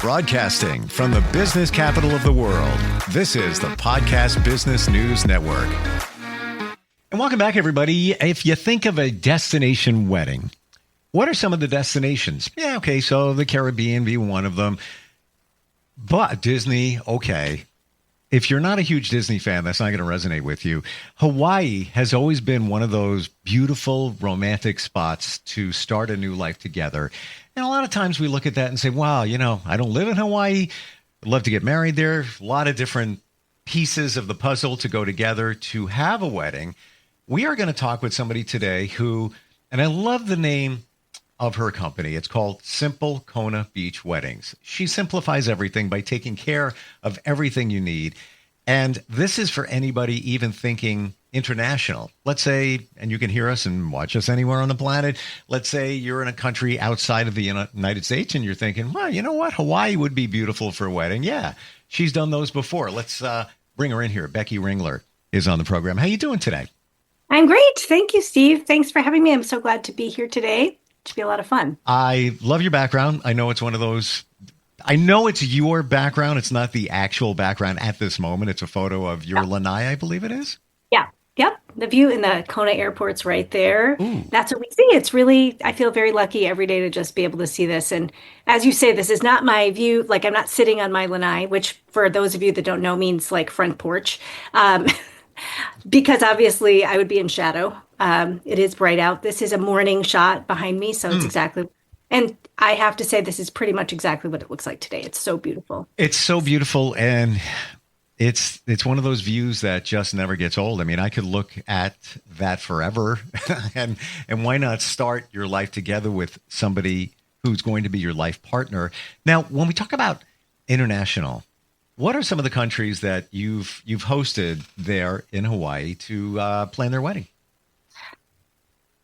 Broadcasting from the business capital of the world, this is the Podcast Business News Network. And welcome back, everybody. If you think of a destination wedding, what are some of the destinations? Yeah, okay, so the Caribbean be one of them. But Disney, okay. If you're not a huge Disney fan, that's not going to resonate with you. Hawaii has always been one of those beautiful, romantic spots to start a new life together. And a lot of times we look at that and say, wow, you know, I don't live in Hawaii. I'd love to get married there. A lot of different pieces of the puzzle to go together to have a wedding. We are going to talk with somebody today who, and I love the name of her company. It's called Simple Kona Beach Weddings. She simplifies everything by taking care of everything you need. And this is for anybody even thinking international. Let's say, and you can hear us and watch us anywhere on the planet. Let's say you're in a country outside of the United States and you're thinking, well, you know what? Hawaii would be beautiful for a wedding. Yeah, she's done those before. Let's bring her in here. Becky Ringler is on the program. How you doing today? I'm great. Thank you, Steve. Thanks for having me. I'm so glad to be here today. It should be a lot of fun. I love your background. I know it's one of those, I know it's your background. It's not the actual background at this moment. It's a photo of your lanai, I believe it is. Yeah. Yep. The view in the Kona airport's right there. Ooh. That's what we see. It's really, I feel very lucky every day to just be able to see this. And as you say, this is not my view. Like, I'm not sitting on my lanai, which for those of you that don't know means like front porch. Because obviously I would be in shadow. It is bright out. This is a morning shot behind me. So it's exactly, and I have to say, this is pretty much exactly what it looks like today. It's so beautiful. It's so beautiful. And it's one of those views that just never gets old. I mean, I could look at that forever. and why not start your life together with somebody who's going to be your life partner? Now, when we talk about international, what are some of the countries that you've hosted there in Hawaii to plan their wedding?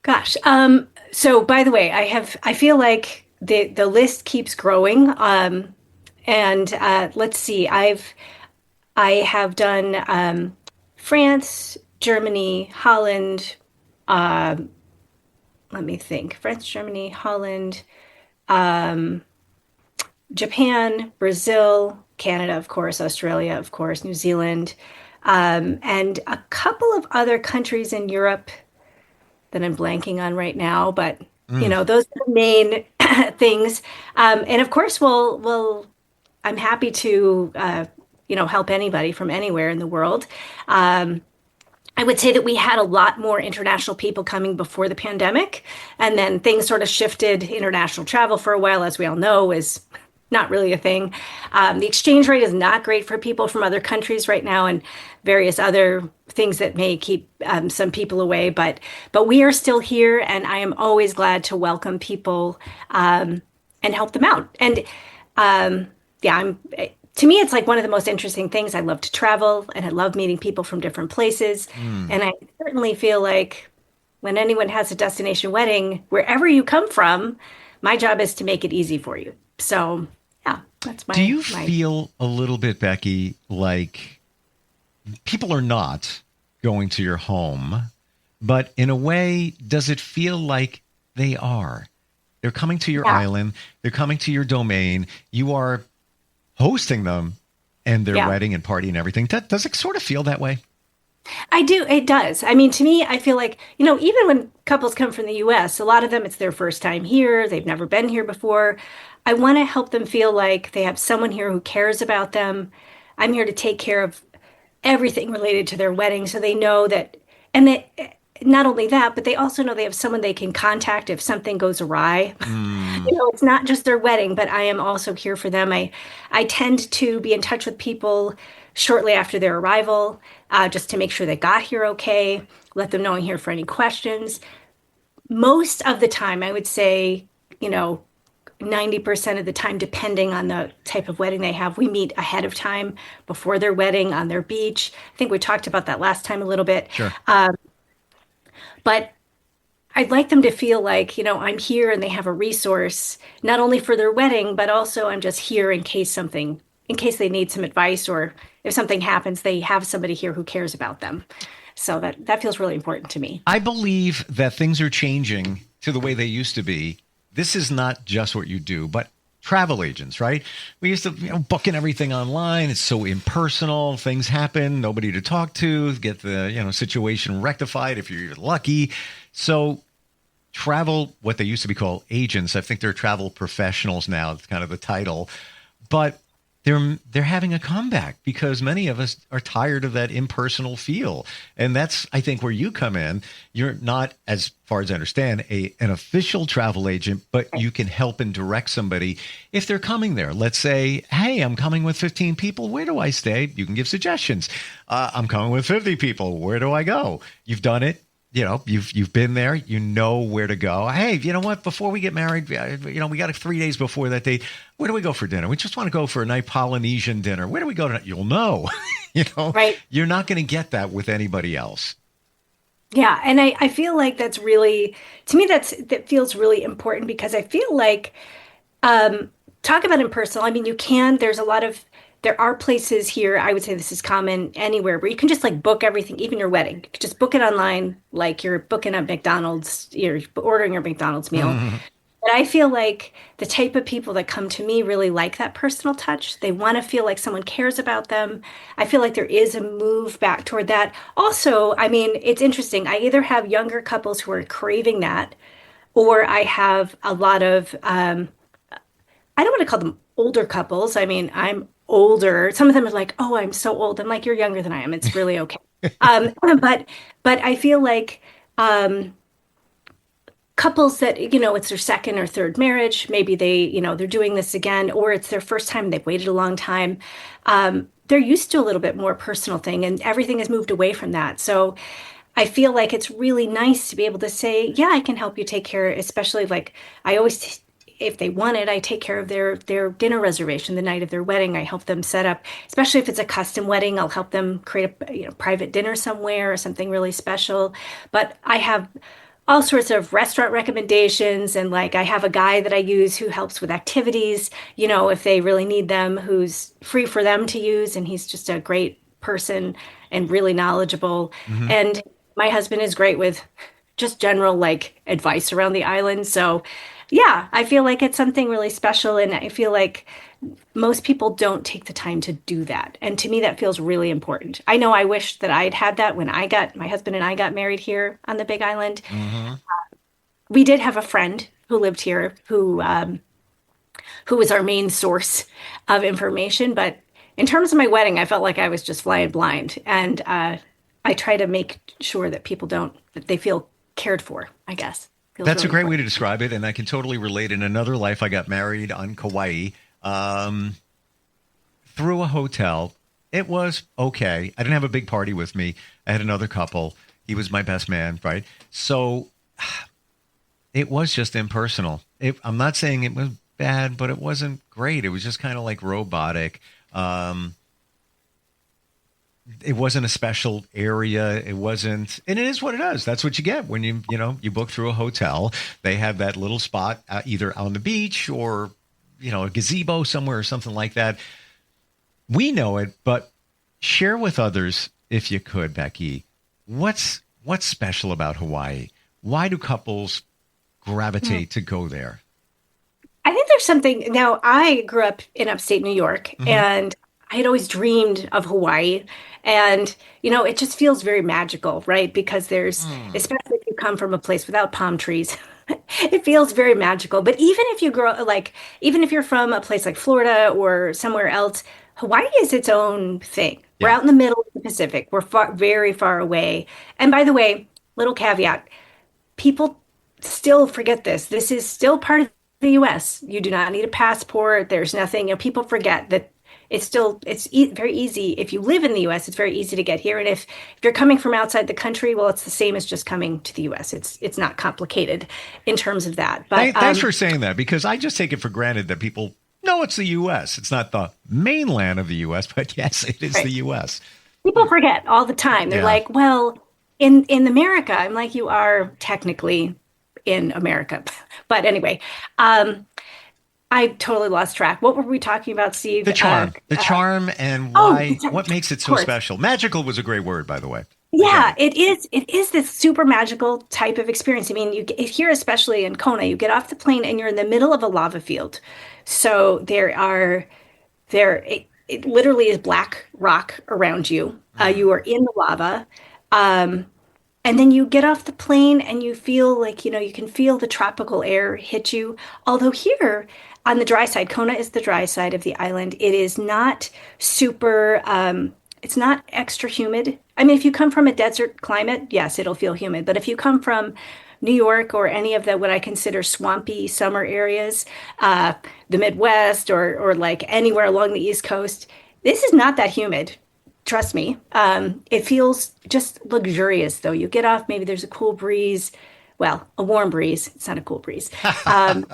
Gosh. So by the way, I feel like the list keeps growing. And let's see, I have done France, Germany, Holland. Let me think. France, Germany, Holland, Japan, Brazil, Canada, of course, Australia, of course, New Zealand, and a couple of other countries in Europe that I'm blanking on right now. But you know, those are the main things. And of course, I'm happy to help anybody from anywhere in the world. I would say that we had a lot more international people coming before the pandemic, and then things sort of shifted. International travel for a while, as we all know, is not really a thing. The exchange rate is not great for people from other countries right now, and various other things that may keep some people away. But we are still here, and I am always glad to welcome people and help them out. And to me, it's like one of the most interesting things. I love to travel, and I love meeting people from different places. And I certainly feel like when anyone has a destination wedding, wherever you come from, my job is to make it easy for you. So, yeah, that's my. Do you feel a little bit, Becky, like people are not going to your home, but in a way, does it feel like they are? They're coming to your island. They're coming to your domain. You are hosting them and their wedding and party and everything. Does it sort of feel that way? I do. It does. I mean, to me, I feel like, even when couples come from the U.S., a lot of them, it's their first time here. They've never been here before. I want to help them feel like they have someone here who cares about them. I'm here to take care of everything related to their wedding, so they know that, and that not only that, but they also know they have someone they can contact if something goes awry. It's not just their wedding, but I am also here for them. I tend to be in touch with people shortly after their arrival, just to make sure they got here okay, let them know I'm here for any questions. Most of the time, I would say, 90% of the time, depending on the type of wedding they have, we meet ahead of time before their wedding on their beach. I think we talked about that last time a little bit. Sure. But I'd like them to feel like, I'm here and they have a resource, not only for their wedding, but also I'm just here in case they need some advice, or if something happens, they have somebody here who cares about them. So that feels really important to me. I believe that things are changing to the way they used to be. This is not just what you do, but travel agents, right? We used to, booking everything online. It's so impersonal. Things happen. Nobody to talk to. Get the, situation rectified if you're lucky. So travel, what they used to be called agents, I think they're travel professionals now. It's kind of the title. But they're having a comeback because many of us are tired of that impersonal feel. And that's, I think, where you come in. You're not, as far as I understand, an official travel agent, but you can help and direct somebody if they're coming there. Let's say, hey, I'm coming with 15 people. Where do I stay? You can give suggestions. I'm coming with 50 people. Where do I go? You've done it. You've been there, where to go. Hey, you know what? Before we get married, we got 3 days before that date. Where do we go for dinner? We just want to go for a nice Polynesian dinner. Where do we go tonight? You'll know, Right. You're not going to get that with anybody else. Yeah. And I feel like that's really, to me, that feels really important because I feel like, talk about impersonal. I mean, there are places here, I would say this is common anywhere, where you can just like book everything, even your wedding. You can just book it online, like you're booking a McDonald's, you're ordering your McDonald's meal. Mm-hmm. But I feel like the type of people that come to me really like that personal touch. They want to feel like someone cares about them. I feel like there is a move back toward that. Also, I mean, it's interesting. I either have younger couples who are craving that, or I have a lot of, I don't want to call them older couples. I mean, I'm older. Some of them are like, "Oh, I'm so old." I'm like, "You're younger than I am. It's really okay." But I feel like couples that, it's their second or third marriage, maybe they're doing this again, or it's their first time, they've waited a long time. They're used to a little bit more personal thing, and everything has moved away from that. So I feel like it's really nice to be able to say, yeah, I can help you take care, especially like I always, if they want it, I take care of their dinner reservation the night of their wedding. I help them set up, especially if it's a custom wedding, I'll help them create a private dinner somewhere or something really special. But I have all sorts of restaurant recommendations, and like I have a guy that I use who helps with activities, if they really need them, who's free for them to use, and he's just a great person and really knowledgeable. Mm-hmm. And my husband is great with just general like advice around the island. So yeah, I feel like it's something really special, and I feel like most people don't take the time to do that. And to me, that feels really important. I know I wish that I'd had that when my husband and I got married here on the Big Island. Mm-hmm. We did have a friend who lived here who was our main source of information. But in terms of my wedding, I felt like I was just flying blind. And I try to make sure that that they feel cared for, I guess. Feels That's a really great important. way to describe it, and I can totally relate. In another life, I got married on Kauai through a hotel. It was okay. I didn't have a big party with me. I had another couple. He was my best man, right? So it was just impersonal. I'm not saying it was bad, but it wasn't great. It was just kind of like robotic. It wasn't a special area. It wasn't, and it is what it is. That's what you get when you book through a hotel. They have that little spot either on the beach or, a gazebo somewhere or something like that. We know it, but share with others if you could, Becky. What's special about Hawaii? Why do couples gravitate to go there? I think there's something. Now, I grew up in upstate New York, Mm-hmm. and I had always dreamed of Hawaii. And, it just feels very magical, right? Because especially if you come from a place without palm trees, it feels very magical. But even if you're from a place like Florida or somewhere else, Hawaii is its own thing. We're Yeah. out in the middle of the Pacific. We're very far away. And by the way, little caveat, people still forget this. This is still part of the US. You do not need a passport. There's nothing, people forget that very easy. If you live in the US, it's very easy to get here. And if you're coming from outside the country, well, it's the same as just coming to the US. It's not complicated in terms of that. But Thanks for saying that, because I just take it for granted that people know it's the U.S. It's not the mainland of the U.S., but yes, it is right. the U.S. People forget all the time. They're Yeah. like, well, in America, I'm like, you are technically in America. But anyway, I totally lost track. What were we talking about, Steve? The charm and oh, why, what makes it of so course. special. Magical was a great word, by the way. I get Yeah, it. it is. It is this super magical type of experience. I mean, here, especially in Kona, you get off the plane and you're in the middle of a lava field. So it literally is black rock around you. Mm. You are in the lava. Um, And then you get off the plane and you feel like, you can feel the tropical air hit you. Although here on the dry side, Kona is the dry side of the island. It is not super, it's not extra humid. I mean, if you come from a desert climate, yes, it'll feel humid. But if you come from New York or any of the what I consider swampy summer areas, uh, the Midwest or like anywhere along the East Coast, this is not that humid. Trust me. It feels just luxurious, though. You get off, maybe there's a cool breeze. Well, a warm breeze. It's not a cool breeze. Um,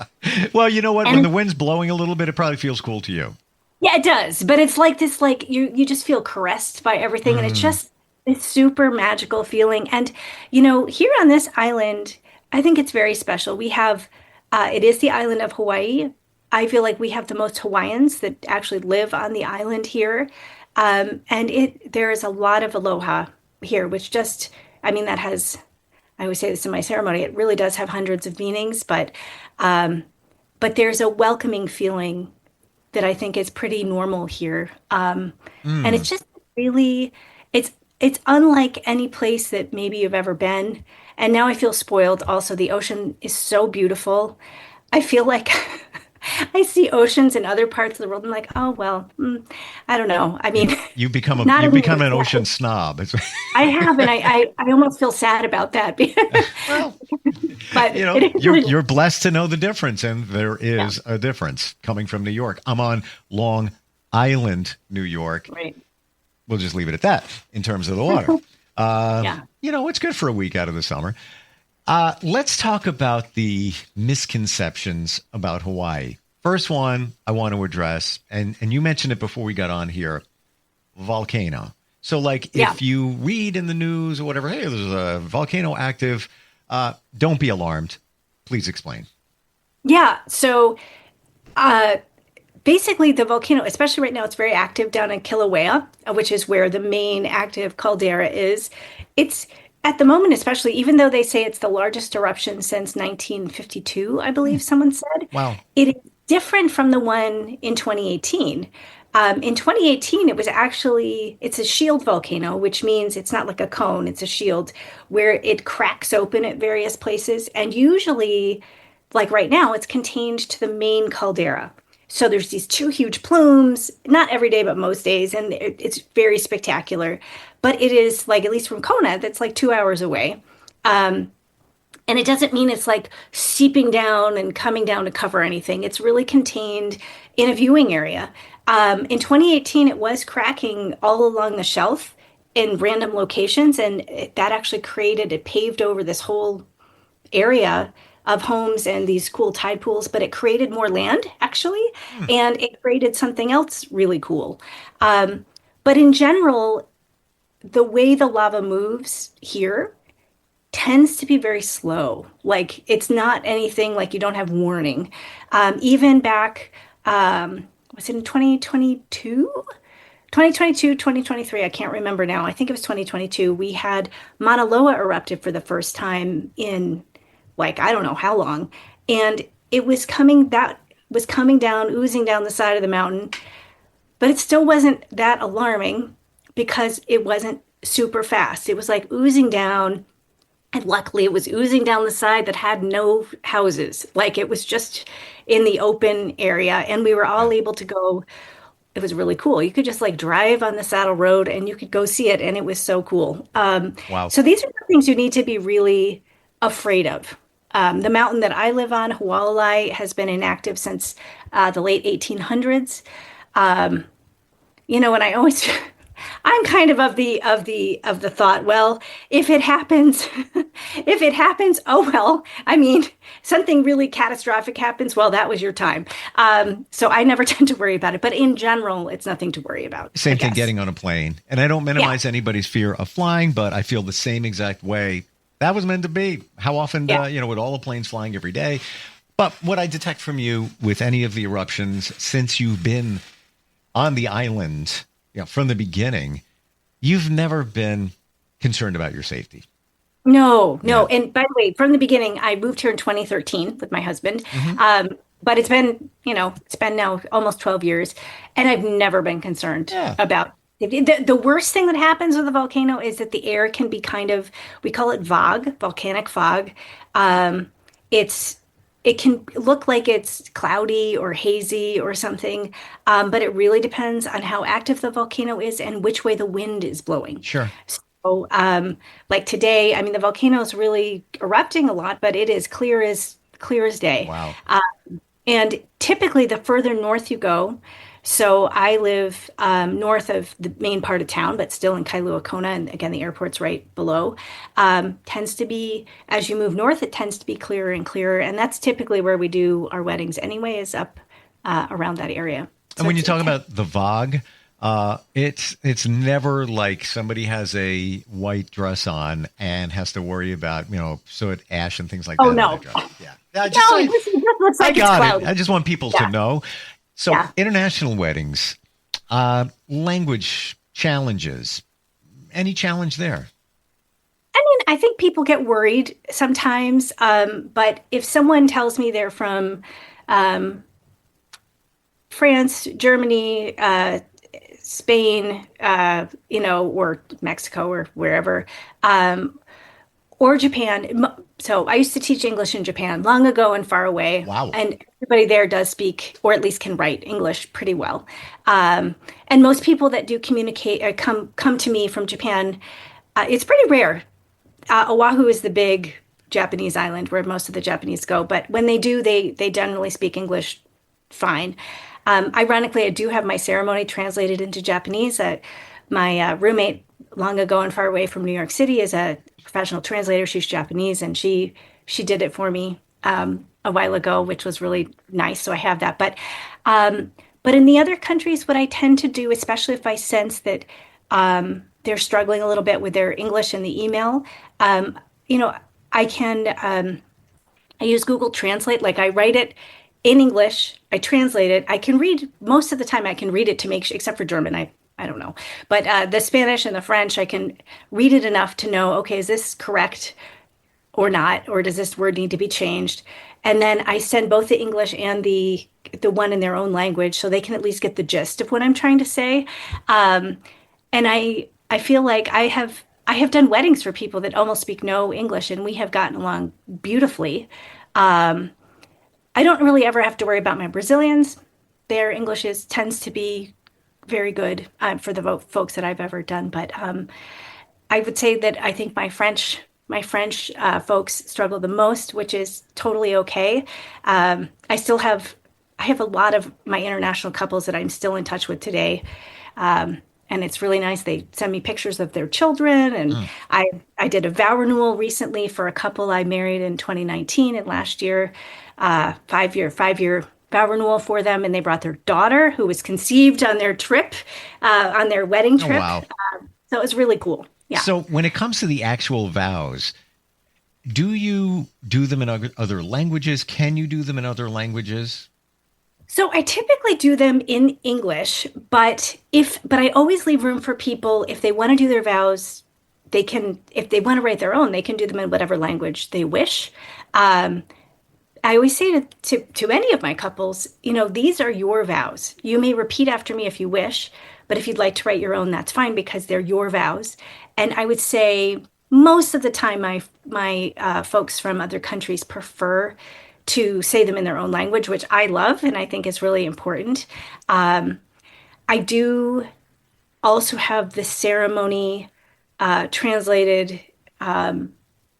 Well, you know what? When the and wind's blowing a little bit, it probably feels cool to you. yeah, it does. But it's like this, like you just feel caressed by everything. And it's Mm. just this super magical feeling. And, here on this island, I think it's very special. It is the island of Hawaii. I feel like we have the most Hawaiians that actually live on the island here. And there is a lot of aloha here, which just, I mean, I always say this in my ceremony, it really does have hundreds of meanings, but there's a welcoming feeling that I think is pretty normal here. And Mm. it's just really, it's it's unlike any place that maybe you've ever been. And now I feel spoiled. Also, the ocean is so beautiful. I feel like I see oceans in other parts of the world. I'm like, oh well, I don't know. I mean, not You anymore. become an Yeah, ocean snob. It's, I have, and I almost feel sad about that. well, But it is what it is. you're blessed to know the difference, and there Yeah, is a difference coming from New York. I'm on Long Island, New York. right. We'll just leave it at that in terms of the water. Yeah. It's good for a week out of the summer. Let's talk about the misconceptions about Hawaii. First one I want to address, and you mentioned it before we got on here, volcano. So, like, Yeah. if you read in the news or whatever, hey, there's a volcano active, don't be alarmed. Please explain. Yeah. So uh, basically, the volcano, especially right now, it's very active down in Kilauea, which is where the main active caldera is. It's at the moment, especially, even though they say it's the largest eruption since 1952, I Hmm. believe someone said, Wow. it is different from the one in 2018. In 2018, it's a shield volcano, which means it's not like a cone, it's a shield where it cracks open at various places. And usually, like right now, it's contained to the main caldera. So there's these two huge plumes, not every day, but most days, and it's very spectacular. But it is like, at least from Kona, that's like 2 hours away. And it doesn't mean it's like seeping down and coming down to cover anything. It's really contained in a viewing area. In 2018, it was cracking all along the shelf in random locations, and that actually it paved over this whole area of homes and these cool tide pools, but it created more land actually, Hmm. and it created something else really cool. Um, but in general, the way the lava moves here tends to be very slow. Like it's not anything like you don't have warning. Even back, was it in 2022? 2022, 2023, I can't remember now. I think it was 2022. We had Mauna Loa erupted for the first time in like I don't know how long. And that was coming down, oozing down the side of the mountain, but it still wasn't that alarming because it wasn't super fast. It was like oozing down, and luckily it was oozing down the side that had no houses. Like it was just in the open area, and we were Yeah. all able to go. It was really cool. You could just like drive on the saddle road and you could go see it, and it was so cool. Wow. So these are the things you need to be really afraid of. The mountain that I live on, Hualalai, has been inactive since the late 1800s. Um, and I always, I'm kind of the thought, well, if it happens, if it happens, oh well. I mean, something really catastrophic happens, well, that was your time. So I never tend to worry about it, but in general, it's nothing to worry about, I Same thing guess. getting on a plane. And I don't Yeah, minimize anybody's fear of flying, but I feel the same exact way. That was meant to be. How often, yeah, with all the planes flying every day. But what I detect from you with any of the eruptions since you've been on the island, from the beginning, you've never been concerned about your safety. No, Yeah. no. And by the way, from the beginning, I moved here in 2013 with my husband. Mm-hmm. But it's been now almost 12 years, and I've never been concerned Yeah. about the worst thing that happens with a volcano is that the air can be kind of, we call it fog, volcanic fog. Um, it's it can look like it's cloudy or hazy or something, but it really depends on how active the volcano is and which way the wind is blowing. Sure. So, like today, I mean, the volcano is really erupting a lot, but it is clear as day. Wow. And typically, the further north you go, so I live north of the main part of town, but still in Kailua Kona, and again, the airport's right below. Tends to be, as you move north, it tends to be clearer and clearer, and that's typically where we do our weddings anyway, is up around that area. So And when you it's- talk about the VOG, it's never like somebody has a white dress on and has to worry about, soot, ash, and things like that. Oh, on no. their dress. Yeah. Yeah, No, it just looks I like it's got cloudy. it. I just want people to know. So Yeah. international weddings, language challenges, any challenge there? I mean, I think people get worried sometimes, but if someone tells me they're from um, France, Germany, Spain, or Mexico or wherever, or Japan. So I used to teach English in Japan long ago and far away. Wow. And everybody there does speak, or at least can write English pretty well. And most people that do communicate or come to me from Japan, it's pretty rare. Oahu is the big Japanese island where most of the Japanese go, but when they do, they generally speak English fine. Ironically, I do have my ceremony translated into Japanese. My roommate long ago and far away from New York City is a professional translator. She's Japanese, and she did it for me a while ago, which was really nice. So I have that. But in the other countries, what I tend to do, especially if I sense that they're struggling a little bit with their English in the email, I can I use Google Translate. Like I write it in English, I translate it. I can read most of the time. I can read it to make sure, except for German. I don't know, but the Spanish and the French, I can read it enough to know. Okay, is this correct or not, or does this word need to be changed? And then I send both the English and the one in their own language, so they can at least get the gist of what I'm trying to say. And I feel like I have done weddings for people that almost speak no English, and we have gotten along beautifully. I don't really ever have to worry about my Brazilians. Their English tends to be very good for the folks that I've ever done. But I would say that I think my French folks struggle the most, which is totally okay. I have a lot of my international couples that I'm still in touch with today. And it's really nice. They send me pictures of their children. And I did a vow renewal recently for a couple I married in 2019 and last year, 5-year vow renewal for them. And they brought their daughter who was conceived on their trip, on their wedding trip. Oh, wow. So it was really cool. Yeah. So when it comes to the actual vows, do you do them in other languages? Can you do them in other languages? So I typically do them in English, but I always leave room for people if they want to do their vows, they can, if they want to write their own, they can do them in whatever language they wish. I always say to any of my couples, these are your vows. You may repeat after me if you wish, but if you'd like to write your own, that's fine because they're your vows. And I would say most of the time, my folks from other countries prefer to say them in their own language, which I love and I think is really important. I do also have the ceremony translated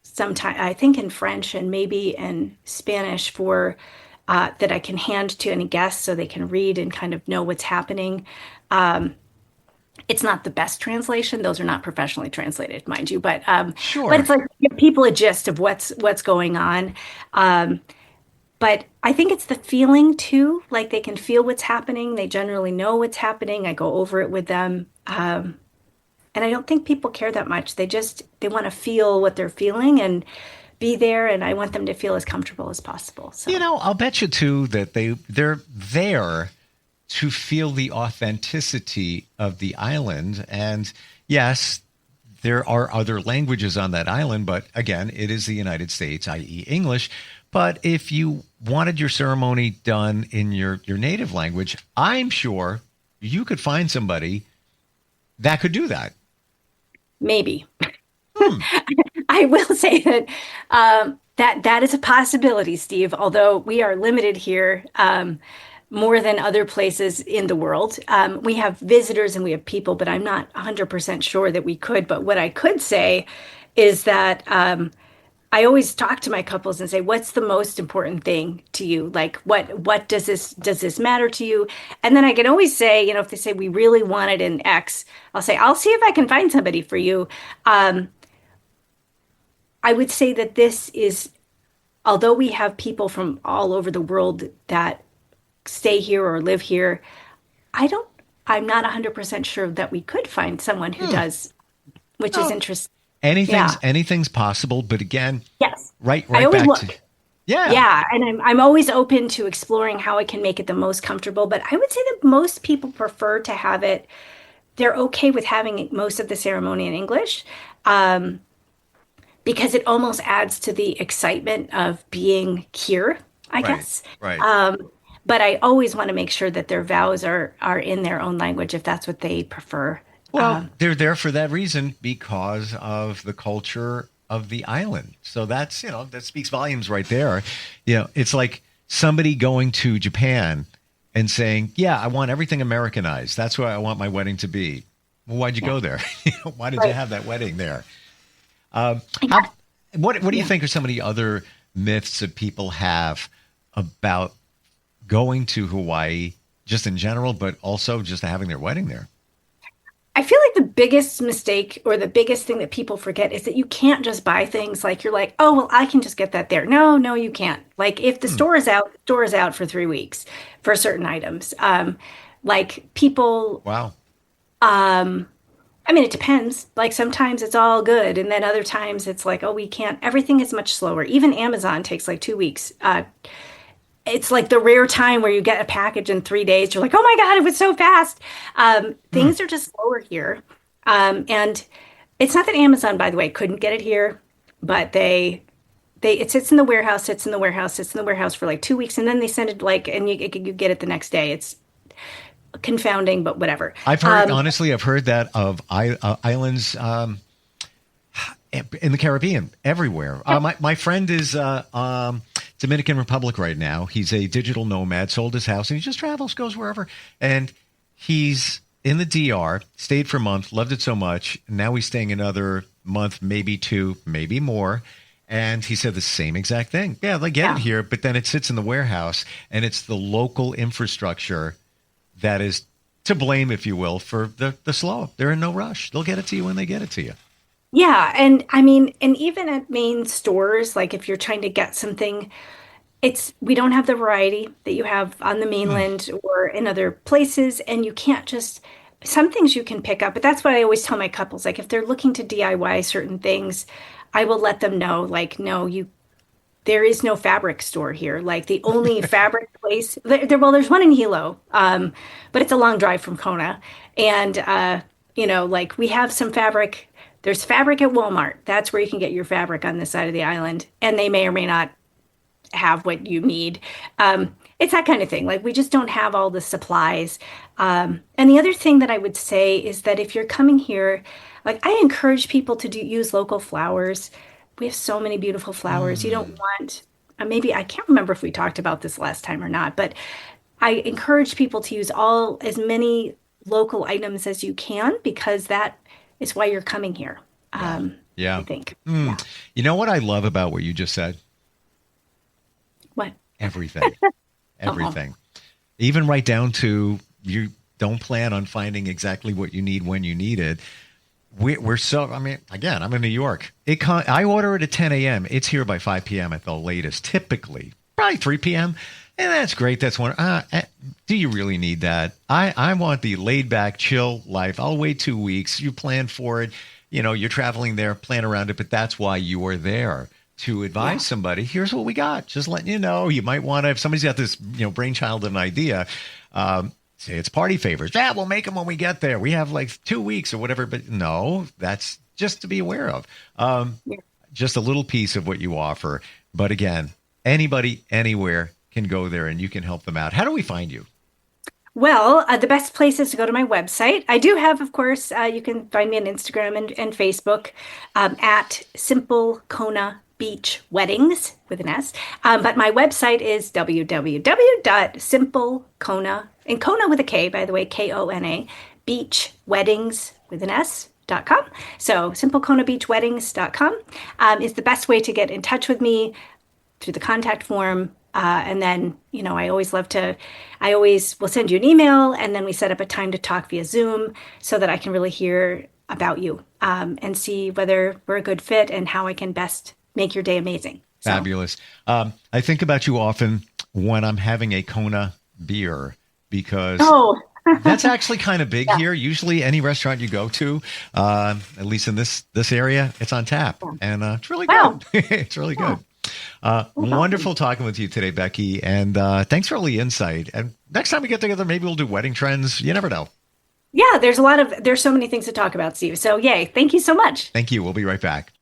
sometime, I think in French and maybe in Spanish for that I can hand to any guests so they can read and kind of know what's happening. It's not the best translation; those are not professionally translated, mind you. But Sure. but it's like give people a gist of what's going on. But I think it's the feeling too, like they can feel what's happening. They generally know what's happening. I go over it with them. And I don't think people care that much. They want to feel what they're feeling and be there. And I want them to feel as comfortable as possible. So, I'll bet you too that they're there to feel the authenticity of the island. And yes, there are other languages on that island, but again, it is the United States, i.e. English. But if you wanted your ceremony done in your native language, I'm sure you could find somebody that could do that. Maybe. I will say that that is a possibility, Steve, although we are limited here more than other places in the world. We have visitors and we have people, but I'm not 100% sure that we could. But what I could say is that I always talk to my couples and say, what's the most important thing to you? Like, what does this matter to you? And then I can always say, if they say we really want it in X, I'll say, I'll see if I can find somebody for you. I would say that this is, although we have people from all over the world that stay here or live here, I'm not 100% sure that we could find someone who does, which is interesting. Anything's possible, but again, yes, right I always back look. to yeah, and I'm always open to exploring how I can make it the most comfortable. But I would say that most people prefer to have it. They're okay with having most of the ceremony in English, because it almost adds to the excitement of being here, I guess. Right. But I always want to make sure that their vows are in their own language if that's what they prefer. Well, they're there for that reason because of the culture of the island. So that's, that speaks volumes right there. It's like somebody going to Japan and saying, yeah, I want everything Americanized. That's what I want my wedding to be. Well, why'd you go there? Why did you have that wedding there? What do you think are some of the other myths that people have about going to Hawaii just in general, but also just having their wedding there? I feel like the biggest mistake or the biggest thing that people forget is that you can't just buy things like you're like, oh, well, I can just get that there. No, you can't. Like if the store is out, the store is out for 3 weeks for certain items. Like people. Wow. I mean, it depends. Like sometimes it's all good. And then other times it's like, oh, we can't. Everything is much slower. Even Amazon takes like 2 weeks. It's like the rare time where you get a package in 3 days. You're like, oh my God, it was so fast. Things are just slower here. And it's not that Amazon, by the way, couldn't get it here, but it sits in the warehouse for like 2 weeks. And then they send it and you get it the next day. It's confounding, but whatever. I've heard that of islands in the Caribbean, everywhere. My friend is Dominican Republic right now. He's a digital nomad, sold his house, and he just travels, goes wherever. And he's in the DR, stayed for a month, loved it so much. Now he's staying another month, maybe 2, maybe more. And he said the same exact thing. Yeah, they get it here, but then it sits in the warehouse, and it's the local infrastructure that is to blame, if you will, for the slow. They're in no rush. They'll get it to you when they get it to you. Yeah. And I mean, and even at main stores, like if you're trying to get something, we don't have the variety that you have on the mainland or in other places. And you can't some things you can pick up, but that's what I always tell my couples. Like if they're looking to DIY certain things, I will let them know, like, no, there is no fabric store here. Like the only fabric place, there's one in Hilo, but it's a long drive from Kona. And, like we have some fabric. There's fabric at Walmart. That's where you can get your fabric on this side of the island. And they may or may not have what you need. It's that kind of thing. Like we just don't have all the supplies. And the other thing that I would say is that if you're coming here, like I encourage people to use local flowers. We have so many beautiful flowers. You don't want, maybe, I can't remember if we talked about this last time or not, but I encourage people to use as many local items as you can, because that is why you're coming here. I think. Yeah. You know what I love about what you just said? What? Everything. Everything. Even right down to you don't plan on finding exactly what you need when you need it. We're so, again, I'm in New York. I order it at 10 a.m. It's here by 5 p.m. at the latest, typically. Probably 3 p.m. And that's great. That's one. Do you really need that? I want the laid back, chill life. I'll wait 2 weeks. You plan for it. You're traveling there, plan around it. But that's why you are there, to advise somebody. Here's what we got. Just letting you know. You might want to, if somebody's got this, brainchild of an idea, say it's party favors. Yeah, we'll make them when we get there. We have like 2 weeks or whatever. But no, that's just to be aware of. Yeah. Just a little piece of what you offer. But again, anybody, anywhere can go there and you can help them out. How do we find you? Well, the best place is to go to my website. I do have, of course, you can find me on Instagram and Facebook at Simple Kona Beach Weddings with an S. But my website is www.simplecona, and Kona with a K, by the way, Kona, Beach Weddings with an S.com. So simplekonabeachweddings.com is the best way to get in touch with me through the contact form. And then, I always will send you an email, and then we set up a time to talk via Zoom so that I can really hear about you and see whether we're a good fit and how I can best make your day amazing. So. Fabulous. I think about you often when I'm having a Kona beer because that's actually kind of big here. Usually any restaurant you go to, at least in this area, it's on tap. Yeah. And it's really good. It's really good. Wonderful talking with you today, Becky. And thanks for all the insight. And next time we get together, maybe we'll do wedding trends. You never know. Yeah, there's so many things to talk about, Steve. So yay. Thank you so much. Thank you. We'll be right back.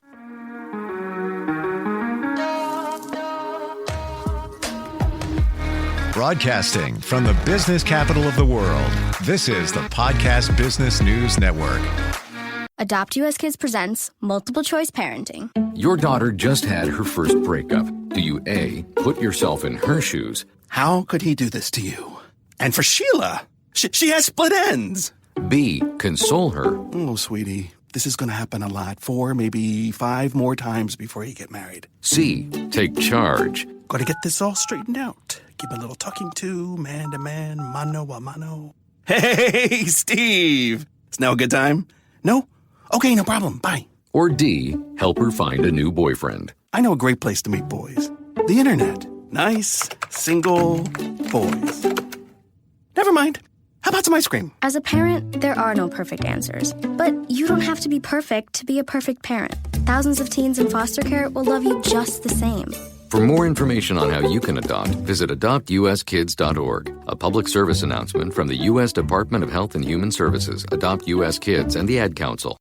Broadcasting from the business capital of the world, this is the Podcast Business News Network. Adopt US Kids presents Multiple Choice Parenting. Your daughter just had her first breakup. Do you A, put yourself in her shoes? How could he do this to you? And for Sheila, she has split ends. B, console her? Oh, sweetie, this is going to happen a lot. 4, maybe 5 more times before you get married. C, take charge? Got to get this all straightened out. Give a little talking to, man to man, mano a mano. Hey, Steve! Is now a good time? No? Okay, no problem. Bye. Or D, help her find a new boyfriend? I know a great place to meet boys. The internet. Nice, single boys. Never mind. How about some ice cream? As a parent, there are no perfect answers. But you don't have to be perfect to be a perfect parent. Thousands of teens in foster care will love you just the same. For more information on how you can adopt, visit adoptuskids.org. A public service announcement from the U.S. Department of Health and Human Services, Adopt U.S. Kids, and the Ad Council.